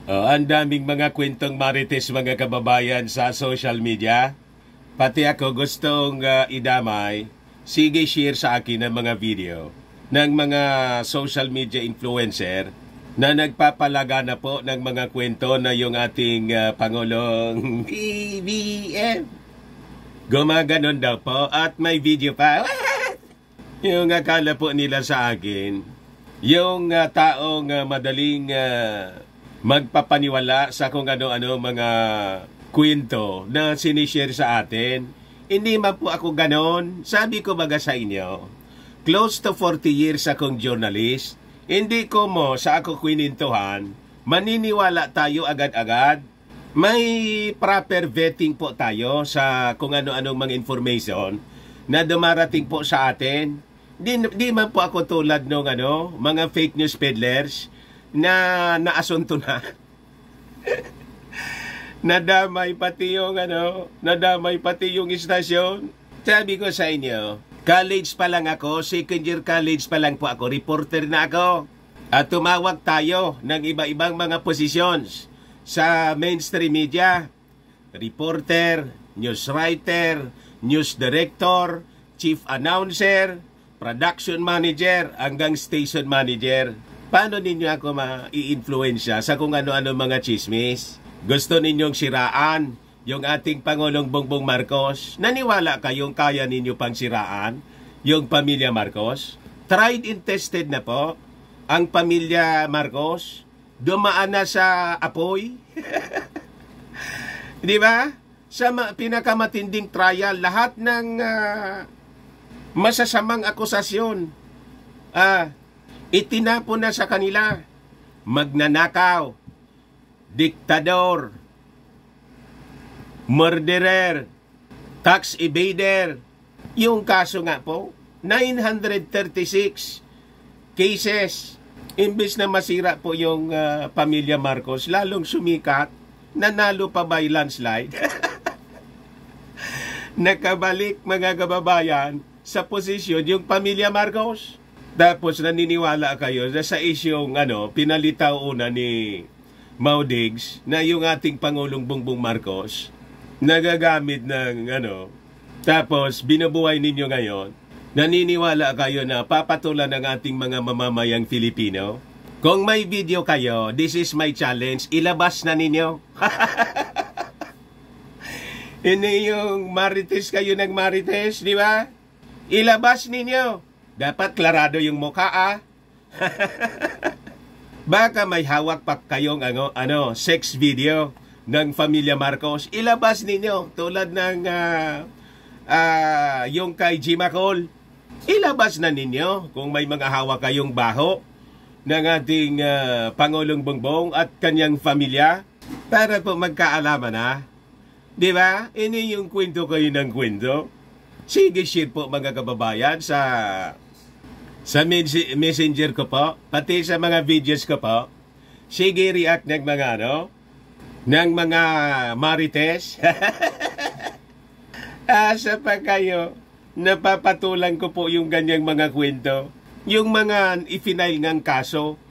Ang daming mga kwentong marites mga kababayan sa social media. Pati ako gustong idamay. Sige, share sa akin ng mga video ng mga social media influencer na nagpapalaga na po ng mga kwento na yung ating Pangulong BBM. Gumaganon daw po at may video pa. Yung akala po nila sa akin, yung taong madaling magpapaniwala sa kung ano-ano mga kwento na sinishare sa atin. Hindi man po ako ganon. Sabi ko baga sa inyo, close to 40 years akong journalist. Hindi ko mo sa ako kwinintuhan, maniniwala tayo agad-agad. May proper vetting po tayo sa kung ano-anong mga information na dumarating po sa atin. Di man po ako tulad ng mga fake news peddlers na naasunto na. Nadamay pati yung istasyon. Sabi ko sa inyo, college pa lang ako, second year college pa lang po ako, reporter na ako. At tumawag tayo ng iba-ibang mga positions sa mainstream media. Reporter, news writer, news director, chief announcer, production manager, hanggang station manager. Paano ninyo ako ma-i-influensya sa kung ano-ano mga chismis? Gusto ninyong siraan yung ating Pangulong Bongbong Marcos? Naniwala kayong kaya ninyo pang siraan yung pamilya Marcos? Tried and tested na po ang pamilya Marcos. Dumaan na sa apoy. Di ba? Sa pinakamatinding trial, lahat ng masasamang akusasyon itinapon na sa kanila. Magnanakaw, diktador, murderer, tax evader. Yung kaso nga po, 936 cases. Imbes na masira po yung pamilya Marcos, lalong sumikat, nanalo pa by landslide. Nakabalik mga kababayan sa posisyon yung pamilya Marcos. Tapos naniniwala kayo na sa isyong pinalitaw una ni Maudigs na yung ating Pangulong Bongbong Marcos nagagamit ng tapos binubuhay ninyo ngayon. Naniniwala kayo na papatulan ng ating mga mamamayang Filipino? Kung may video kayo, this is my challenge, ilabas na ninyo. Hindi yung marites kayo ng marites, di ba? Ilabas ninyo. Dapat klarado yung mukha, Baka may hawak pa kayong sex video ng Pamilya Marcos. Ilabas ninyo tulad ng yung kay Jimacol. Ilabas na ninyo kung may mga hawak kayong baho ng ating Pangulong Bongbong at kanyang pamilya para po magkaalaman na. Di ba? Ini yung kwento kayo ng kwento. Sige, share po mga kababayan sa messenger ko po, pati sa mga videos ko po. Sige, react ng mga ng mga marites. Asa pa kayo, napapatulan ko po yung ganyang mga kwento. Yung mga ifinail ng kaso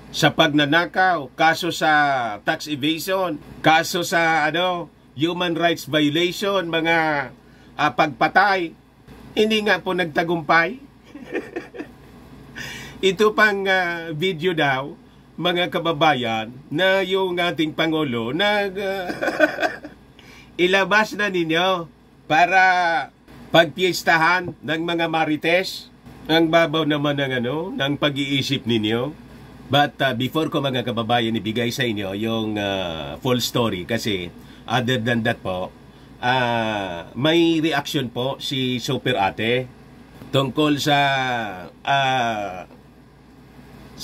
sa pagnanakaw, kaso sa tax evasion, kaso sa human rights violation, mga pagpatay. Hindi nga po nagtagumpay. Ito pang video daw, mga kababayan, na yung ating Pangulo ilabas na ninyo para pagpiestahan ng mga marites. Ang babaw naman ng pag-iisip ninyo. But before ko mga kababayan ibigay sa inyo yung full story, kasi other than that po, may reaction po si Super Ate tungkol sa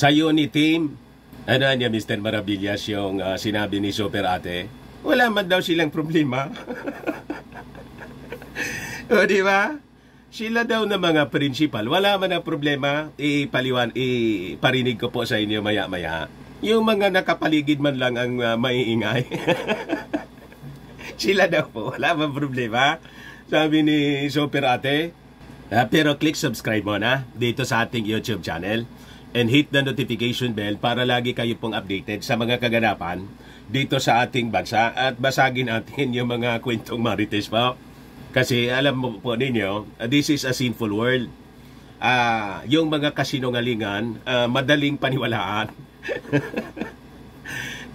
unit team. Ano niya, Mr. Maravillas, yung sinabi ni Super Ate? Wala man daw silang problema. O, di ba? Sila daw na mga principal, wala man ang problema. Iparinig ko po sa inyo maya-maya. Yung mga nakapaligid man lang ang maiingay. Sila daw po, wala bang problema? Sabi ni Super Ate. Pero click subscribe mo na dito sa ating YouTube channel. and hit the notification bell para lagi kayo pong updated sa mga kaganapan dito sa ating bansa at basagin natin yung mga kwentong marites po. Kasi alam mo po ninyo, this is a sinful world. Yung mga kasinungalingan, madaling paniwalaan.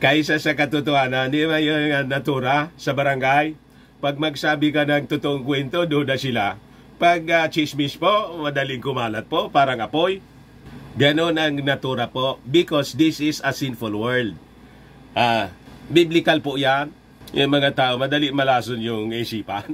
Kaysa sa katotohanan, di ba yung natura sa barangay? Pag magsabi ka ng totoong kwento, duda sila. Pag chismis po, madaling kumalat po, parang apoy. Ganon ang natura po because this is a sinful world. Biblical po yan. Yung mga tao, madali malason yung isipan.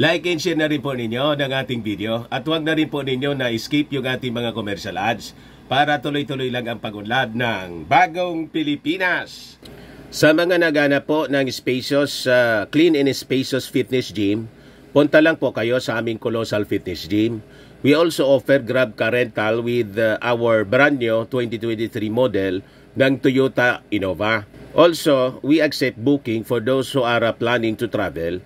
Like and share na rin po ninyo ng ating video at huwag na rin po ninyo na skip yung ating mga commercial ads para tuloy-tuloy lang ang pag-unlad ng Bagong Pilipinas. Sa mga naghanap po ng spacious, clean and spacious fitness gym, punta lang po kayo sa aming Colossal Fitness Gym. We also offer Grab car rental with our brand new 2023 model ng Toyota Innova. Also, we accept booking for those who are planning to travel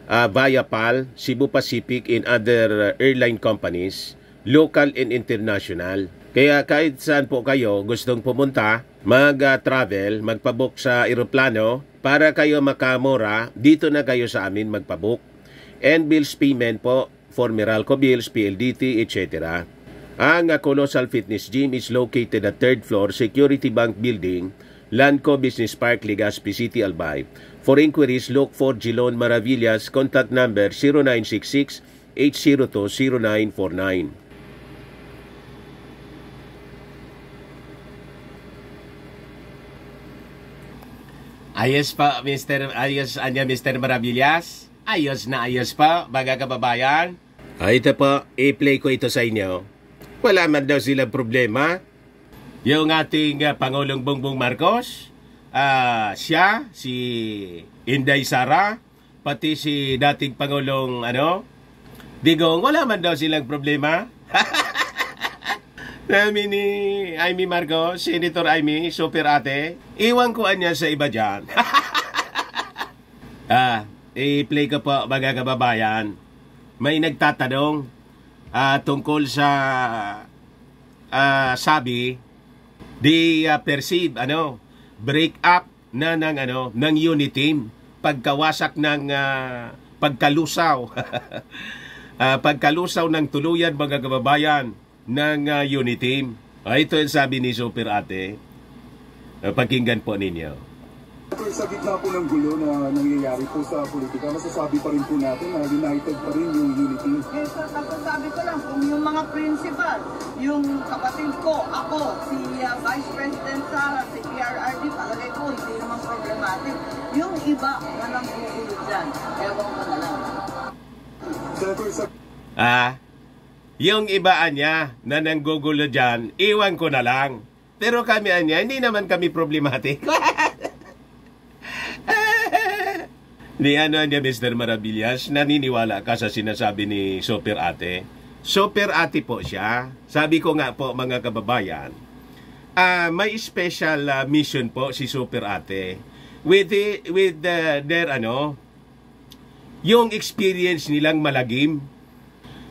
via PAL, Cebu Pacific and other airline companies, local and international. Kaya kahit saan po kayo gustong pumunta, mag-travel, magpabook sa eroplano para kayo makamura, dito na kayo sa amin magpabook. And bills payment po for Meralco bills, PLDT, etc. Ang Colossal Fitness Gym is located at 3rd floor, Security Bank Building, Lanco Business Park, Legazpi City, Albay. For inquiries, look for Gilon Maravillas. Contact number 0966-802-0949. Ayos pa, Mr. Maravillas. Ayos na ayos pa, mga kababayan. Ito po, i-play ko ito sa inyo. Wala man daw silang problema. Yung ating Pangulong Bongbong Marcos, siya, si Inday Sara, pati si dating Pangulong, Digong, wala man daw silang problema. Namin ni Amy Marcos, Senator Amy, super ate, iwan ko niya sa iba dyan. I-play ko po, mga kababayan. May nagtatanong tungkol sa sabi, they perceive break up na ng unit team, pagkawasak ng pagkalusaw pagkalusaw ng tuluyan, mga kababayan, ng unit team. Ito yung sabi ni Super Ate. Pakinggan po ninyo. Sa gitna po ng gulo na nangyayari po sa politika, masasabi pa rin po natin na united pa rin yung unity. Yes, sir. Tapos sabi ko lang, kung yung mga principal, yung kapatid ko, ako, si Vice President Sara, si PRRD, palagay ko, hindi naman problematic. Yung iba na lang pupulot dyan. Ewan ko na lang. Yung ibaan niya na nanggugulo dyan, iwan ko na lang. Pero kami niya, hindi naman kami problematic. Ni niya, Mr. Maravillas, naniniwala ka sa sinasabi ni Super Ate? Super Ate po siya. Sabi ko nga po, mga kababayan, may special mission po si Super Ate. With their yung experience nilang malagim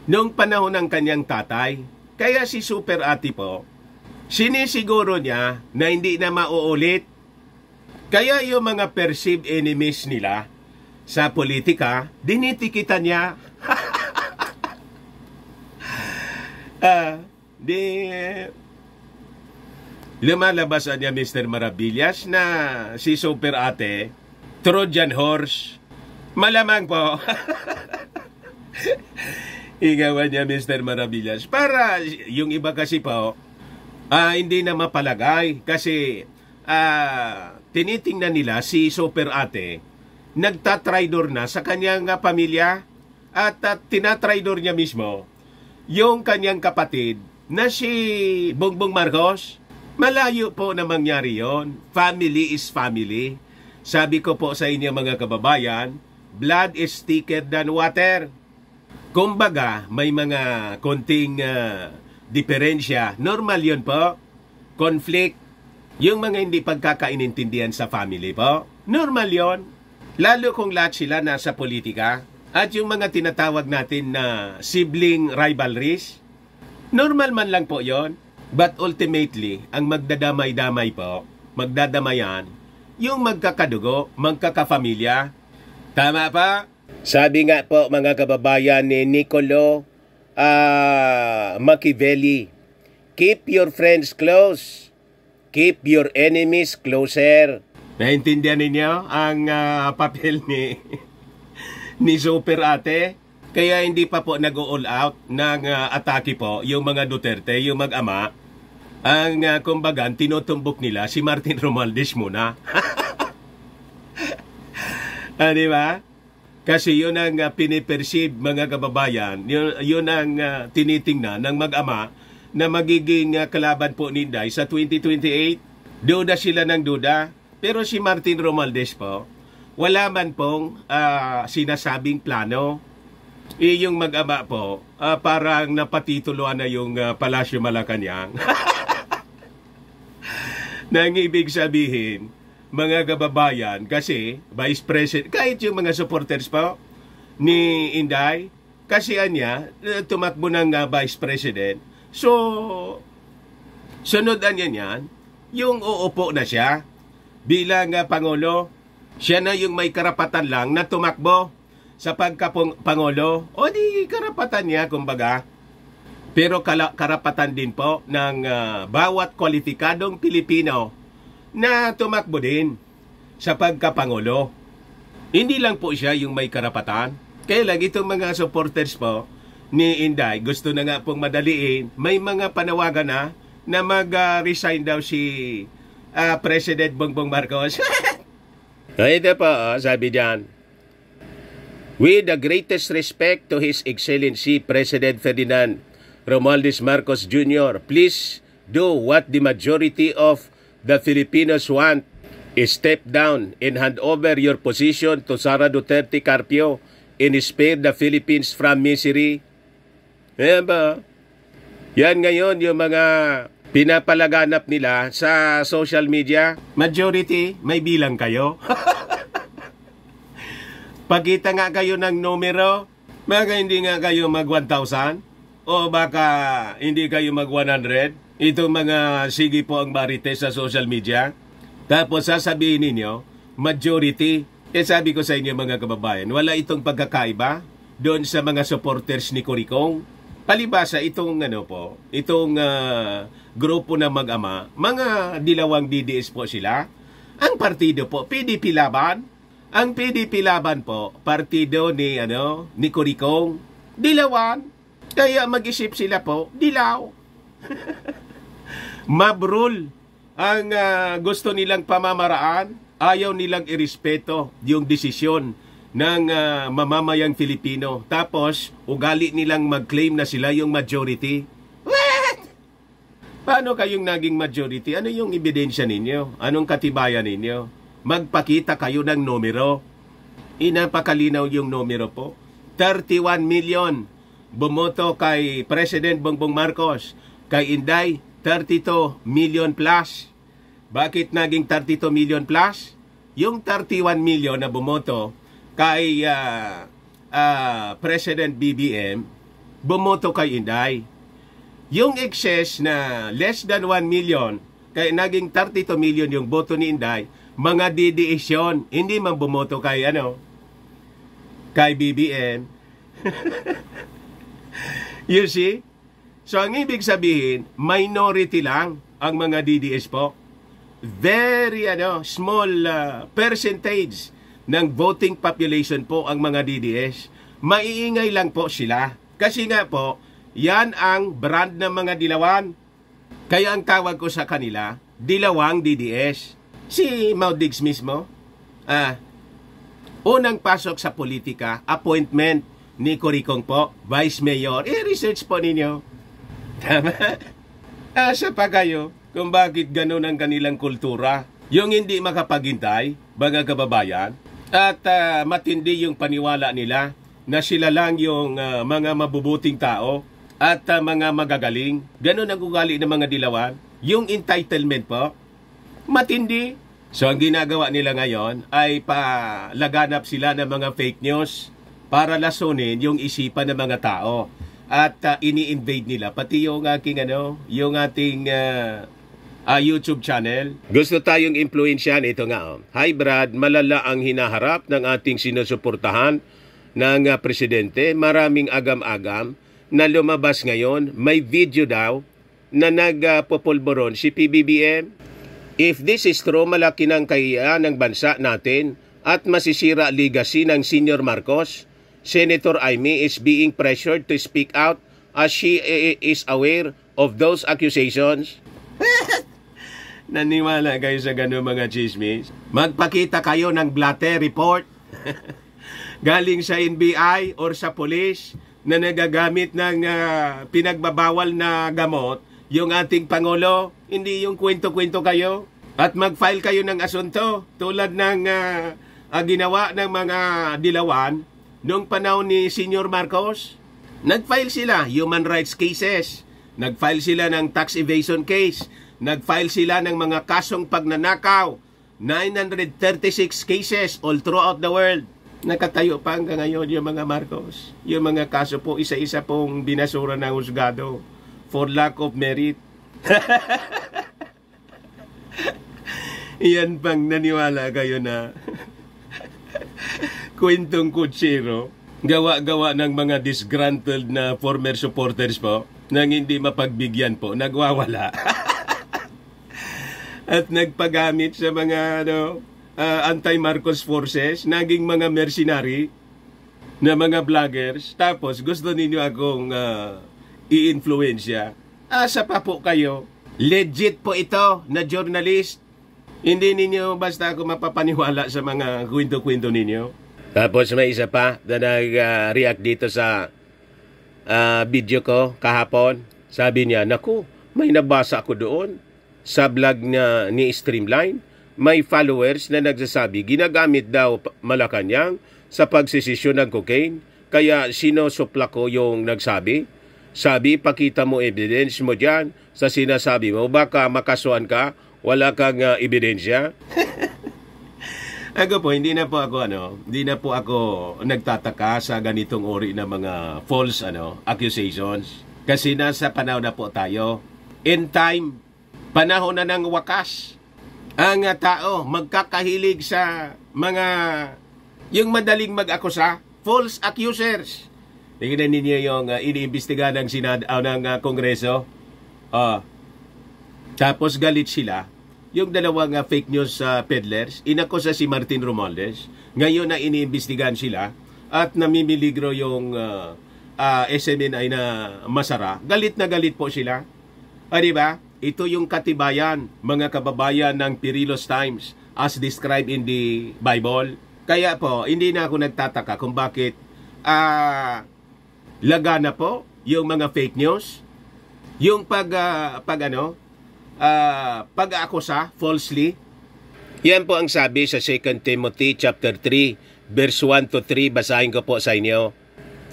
nung panahon ng kanyang tatay. Kaya si Super Ate po, sinisiguro niya na hindi na mauulit. Kaya yung mga perceived enemies nila sa politika, dinitikitan niya. Lumalabas niya, Mr. Maravillas, na si Super Ate, Trojan horse. Malamang po. Igawan niya, Mr. Maravillas. Para yung iba kasi po, hindi na mapalagay. Kasi tinitingnan nila si Super Ate, nagtatraidor na sa kanyang pamilya at tinatraidor niya mismo yung kanyang kapatid na si Bongbong Marcos. Malayo po na mangyari yon. Family is family. Sabi ko po sa inyo, mga kababayan, blood is thicker than water. Kumbaga, may mga konting diferensya. Normal yun po. Conflict. Yung mga hindi pagkakainintindihan sa family po. Normal yon. Lalo kung lahat sila nasa politika. At yung mga tinatawag natin na sibling rivalries. Normal man lang po yon. But ultimately, ang magdadamay-damay po, magdadamayan, yung magkakadugo, magkakapamilya. Tama pa? Sabi nga po mga kababayan ni Niccolo Machiavelli, keep your friends close, keep your enemies closer. Naintindihan ninyo ang papel ni Super Ate? Kaya hindi pa po nag-all out ng atake po yung mga Duterte, yung mag-ama. Ang kumbaga, tinutumbok nila si Martin Romualdez muna. Di ba? Kasi yun ang piniperceive mga kababayan, yun ang tinitingnan ng mag-ama na magiging kalaban po ni Inday sa 2028. Duda sila ng duda. Pero si Martin Romualdez po, wala man pong sinasabing plano. Yung mag-ama po, parang napatituluan na yung Palasyo Malacanang. Nang ibig sabihin, mga kababayan, kasi Vice President, kahit yung mga supporters po ni Inday, kasi niya, tumakbo ng Vice President. So, sunod niyan, yung uupo na siya bilang Pangulo, siya na yung may karapatan lang na tumakbo sa pagkapangulo. O di karapatan niya, kumbaga. Pero karapatan din po ng bawat kwalipikadong Pilipino na tumakbo din sa pagkapangulo. Hindi lang po siya yung may karapatan. Kaya lang itong mga supporters po ni Inday, gusto na nga pong madaliin, may mga panawagan na mag-resign daw si President Bongbong Marcos. Ito po, sabi diyan. With the greatest respect to His Excellency President Ferdinand Romualdez Marcos Jr., please do what the majority of the Filipinos want. Step down and hand over your position to Sara Duterte Carpio and spare the Philippines from misery. Ayan ba? Yan ngayon yung mga pinapalaganap nila sa social media. Majority, may bilang kayo. Pagkita nga kayo ng numero, baka hindi nga kayo mag 1,000 o baka hindi kayo mag 100. Itong mga sige po ang marites sa social media. Tapos sasabihin ninyo, majority. Sabi ko sa inyo mga kababayan, wala itong pagkakaiba doon sa mga supporters ni Coricong. Palibasa itong grupo na mag-ama, mga dilawang DDS po sila. Ang partido po, PDP Laban. Ang PDP Laban po, partido ni Coricong. Dilawan. Kaya mag-isip sila po, dilaw. Mabrul ang gusto nilang pamamaraan, ayaw nilang irespeto yung desisyon ng mamamayang Filipino. Tapos, ugali nilang mag-claim na sila yung majority. What? Paano kayong naging majority? Ano yung ebidensya ninyo? Anong katibayan ninyo? Magpakita kayo ng numero. Inapakalinaw yung numero po. 31 million bumoto kay President Bongbong Marcos. Kay Inday, 32 million plus. Bakit naging 32 million plus? Yung 31 million na bumoto kay President BBM, bumoto kay Inday. Yung excess na less than 1 million, kaya naging 32 million yung boto ni Inday, mga DDS yun. Hindi man bumoto kay kay BBM. You see? So, ang ibig sabihin, minority lang ang mga DDS po. Very small percentage ng voting population po ang mga DDS. Maiingay lang po sila. Kasi nga po, yan ang brand ng mga dilawan. Kaya ang tawag ko sa kanila, dilawang DDS. Si Maudigs mismo, unang pasok sa politika, appointment ni Coricong po, Vice Mayor. I-research po ninyo. Tama? Asa pa kayo kung bakit ganun ang kanilang kultura. Yung hindi makapaghintay, mga kababayan, at matindi yung paniwala nila na sila lang yung mga mabubuting tao at mga magagaling. Ganun ang ugali ng mga dilawan. Yung entitlement po, matindi. So ang ginagawa nila ngayon ay palaganap sila ng mga fake news para lasunin yung isipan ng mga tao. at ini-invade nila pati yung aking yung ating YouTube channel. Gusto tayong impluwensyahan. Ito nga, oh. Hi Brad, malala ang hinaharap ng ating sinusuportahan ng presidente. Maraming agam-agam na lumabas ngayon. May video daw na nagpopulboron si PBBM. If this is true, malaki ng kahihiyan ng bansa natin at masisira legacy ng Senior Marcos. Senator Amy is being pressured to speak out as she is aware of those accusations. Naniwala kayo sa gano'ng mga chismis? Magpakita kayo ng blatter report galing sa NBI or sa police na nagagamit ng pinagbabawal na gamot yung ating Pangulo. Hindi yung kwento-kwento kayo. At mag-file kayo ng asunto tulad ng ginawa ng mga dilawan noong panahon ni Senior Marcos. Nag-file sila human rights cases. Nag-file sila ng tax evasion case. Nag-file sila ng mga kasong pagnanakaw. 936 cases all throughout the world. Nakatayo pa hanggang ngayon yung mga Marcos. Yung mga kaso po, isa-isa pong binasura ng husgado for lack of merit. Iyan pang naniwala kayo na kwentong kutsiro. Gawa-gawa ng mga disgruntled na former supporters po nang hindi mapagbigyan po, nagwawala. At nagpagamit sa mga anti-Marcos forces, naging mga mercenary na mga vloggers. Tapos gusto ninyo akong i-influensya. Asa pa po kayo? Legit po ito na journalist. Hindi ninyo basta ako mapapaniwala sa mga kwento-kwento ninyo. Tapos may isa pa na nag-react dito sa video ko kahapon. Sabi niya, naku, may nabasa ako doon sa vlog ni Streamline. May followers na nagsasabi, ginagamit daw Malacanang sa pagsisisyon ng cocaine. Kaya sinusupla ko yung nagsabi. Sabi, pakita mo evidence mo dyan sa sinasabi mo. Baka makasuhan ka, wala kang ebidensya. Ako po, hindi na po ako nagtataka sa ganitong uri ng mga false accusations. Kasi nasa panahon na po tayo. In time, panahon na ng wakas. Ang tao magkakahilig sa mga yung madaling mag-akusa, false accusers. Tingnan ninyo yung iniimbestiga ng ng Kongreso. Tapos galit sila. Yung dalawang fake news peddlers, inakusa si Martin Romualdez. Ngayon na iniimbestigahan sila at namimiligro yung SMNI na Masara. Galit na galit po sila. Diba? Ito yung katibayan, mga kababayan ng Perilous Times as described in the Bible. Kaya po, hindi na ako nagtataka kung bakit lagana po yung mga fake news, yung pag-aakusa falsely. Yan po ang sabi sa 2 Timothy chapter 3 verse 1 to 3. Basahin ko po sa inyo.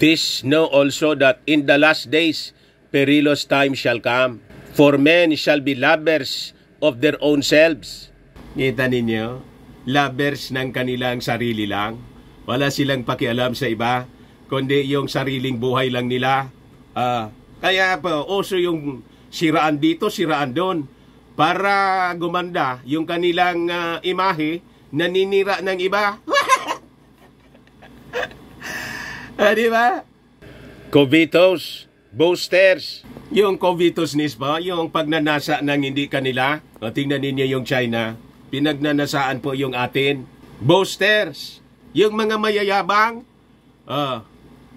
This know also that in the last days perilous times shall come. For men shall be lovers of their own selves. Kita ninyo? Lovers ng kanilang sarili lang. Wala silang pakialam sa iba, kundi yung sariling buhay lang nila. Kaya po, uso yung siraan dito, siraan doon. Para gumanda yung kanilang imahe, naninira ng iba. Diba? Covetous, boasters. Yung covetousness pa, yung pagnanasa ng hindi kanila. O, tingnan ninyo yung China. Pinagnanasaan po yung atin. Boasters. Yung mga mayayabang.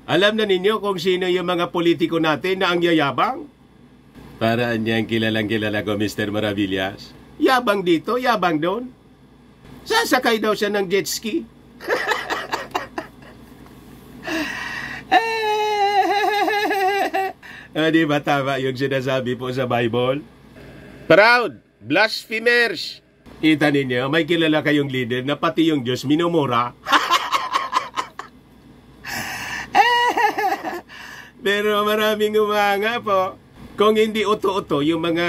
Alam na ninyo kung sino yung mga politiko natin na ang yayabang? Paraan niyang kilalang-kilala ko, Mr. Maravillas. Yabang dito, yabang doon. Sasakay daw siya ng jet ski. Di ba tama yung sinasabi po sa Bible? Proud, blasphemers. Kita ninyo, may kilala kayong leader na pati yung Diyos minumura. Pero maraming umaanga po. Kung hindi uto-uto yung mga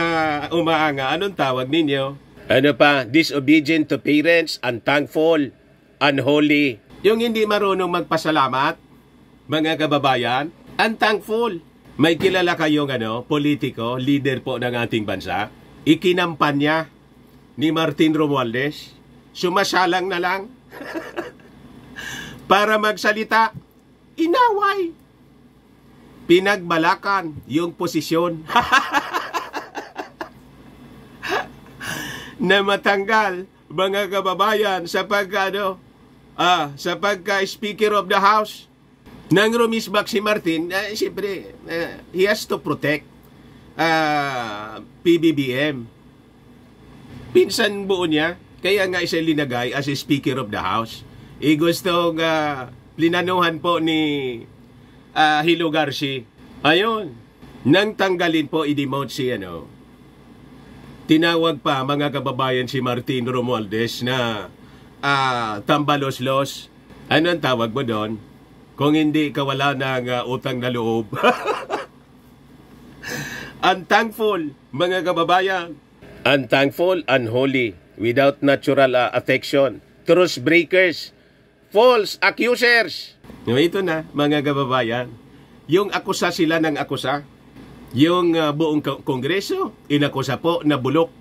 umaanga, anong tawag ninyo? Ano pa? Disobedient to parents, unthankful, unholy. Yung hindi marunong magpasalamat, mga kababayan, unthankful. May kilala kayong politiko, leader po ng ating bansa, ikinampanya ni Martin Romualdez, sumasalang na lang para magsalita, inaway, pinagbalakan yung posisyon na matanggal mga kababayan sa pagka-Speaker of the House. Nang rumisbak si Martin, siyempre, he has to protect PBBM. Pinsan buo niya, kaya nga siya linagay as a Speaker of the House. Gustong plinanuhan po ni Hilo Garcia. Ayun, nang tanggalin po, i-demote si tinawag pa mga kababayan si Martin Romualdez na tambalos-los. Ano ang tawag mo doon? Kung hindi kawala ng utang na loob. Unthankful, mga kababayan. Unthankful, unholy, without natural affection, truce breakers, false accusers. Ito na, mga kababayan. Yung akusa sila ng akusa. Yung buong kongreso, inakusa po na bulok.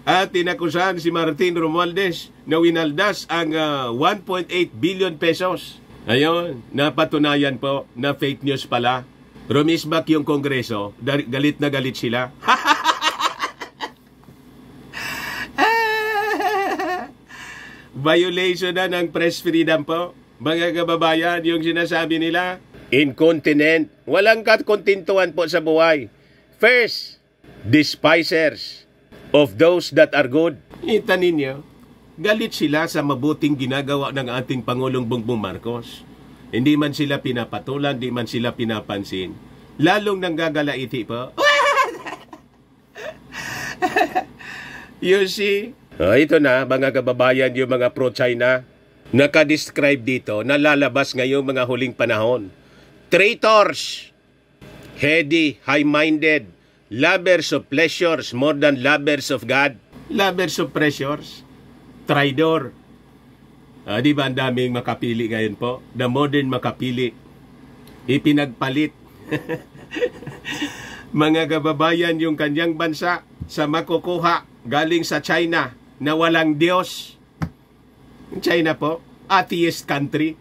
At inakusahan si Martin Romualdez na winaldas ang 1.8 billion pesos. Ayun, napatunayan po na fake news pala. Rumisbak yung kongreso, galit na galit sila. Violation na ng press freedom po. Mga kababayan, yung sinasabi nila, incontinent, walang kakontintuhan po sa buhay. First, despisers of those that are good. Kita ninyo, galit sila sa mabuting ginagawa ng ating Pangulong Bongbong Marcos. Hindi man sila pinapatulan, hindi man sila pinapansin. Lalong nanggagalaiti po. You see? Ito na, mga kababayan, yung mga pro-China, nakadescribe dito, nalalabas ngayong mga huling panahon. Traitors, heady, high-minded, lovers of pleasures more than lovers of God. Lovers of pleasures, traidor. Di ba ang daming makapili ngayon po? The modern makapili. Ipinagpalit. Mga kababayan, yung kanyang bansa sa makukuha galing sa China na walang Diyos. China po, atheist country,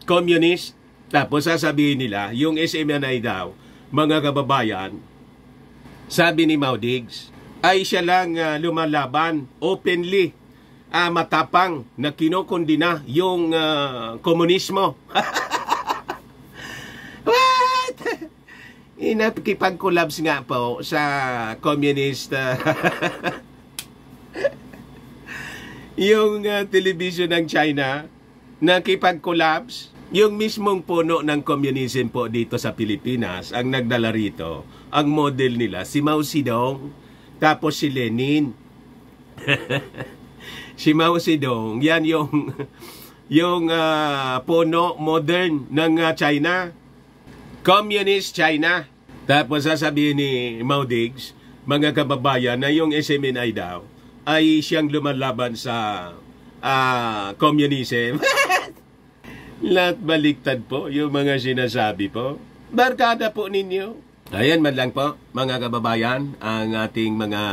communist. Tapos sasabihin nila, yung SMNI daw, mga kababayan, sabi ni Mau Diggs, ay siya lang lumalaban openly, matapang na kinokondina yung komunismo. What? Inapikipag-collabs nga po sa communist yung television ng China, nakipag-collabs. Yung mismong puno ng communism po dito sa Pilipinas, ang nagdala rito, ang model nila, si Mao Zedong, tapos si Lenin. Si Mao Zedong, yan yung puno modern ng China. Communist China. Tapos sasabihin ni Mau Diggs, mga kababayan, na yung SMNI daw, ay siyang lumalaban sa communism. Lahat baliktad po yung mga sinasabi po. Barkada po ninyo. Ayan man lang po, mga kababayan, ang ating mga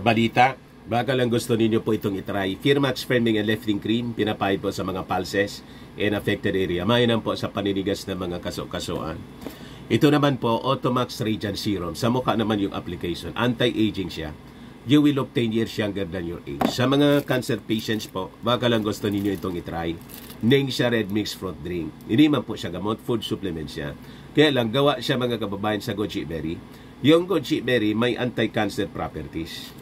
balita. Baka lang gusto ninyo po itong itry. Firmax Firming and Lifting Cream, pinapahid po sa mga pulses in affected area. Mainam po sa paninigas ng mga kaso-kasuan. Ito naman po, Automax Radiant Serum. Sa mukha naman yung application. Anti-aging siya. You will look 10 years younger than your age. Sa mga cancer patients po, baka lang gusto ninyo itong itry. Ningxia Red Mix Fruit Drink. Hindi man po siya gamot, food supplement siya. Kaya lang, gawa siya mga kababayan sa goji berry. Yung goji berry may anti-cancer properties.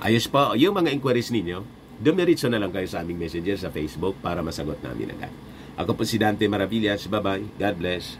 Ayos po, yung mga inquiries ninyo, dumiritso na lang kayo sa aming messenger sa Facebook para masagot namin agad. Ako po si Dante Maravillas. Bye-bye. God bless.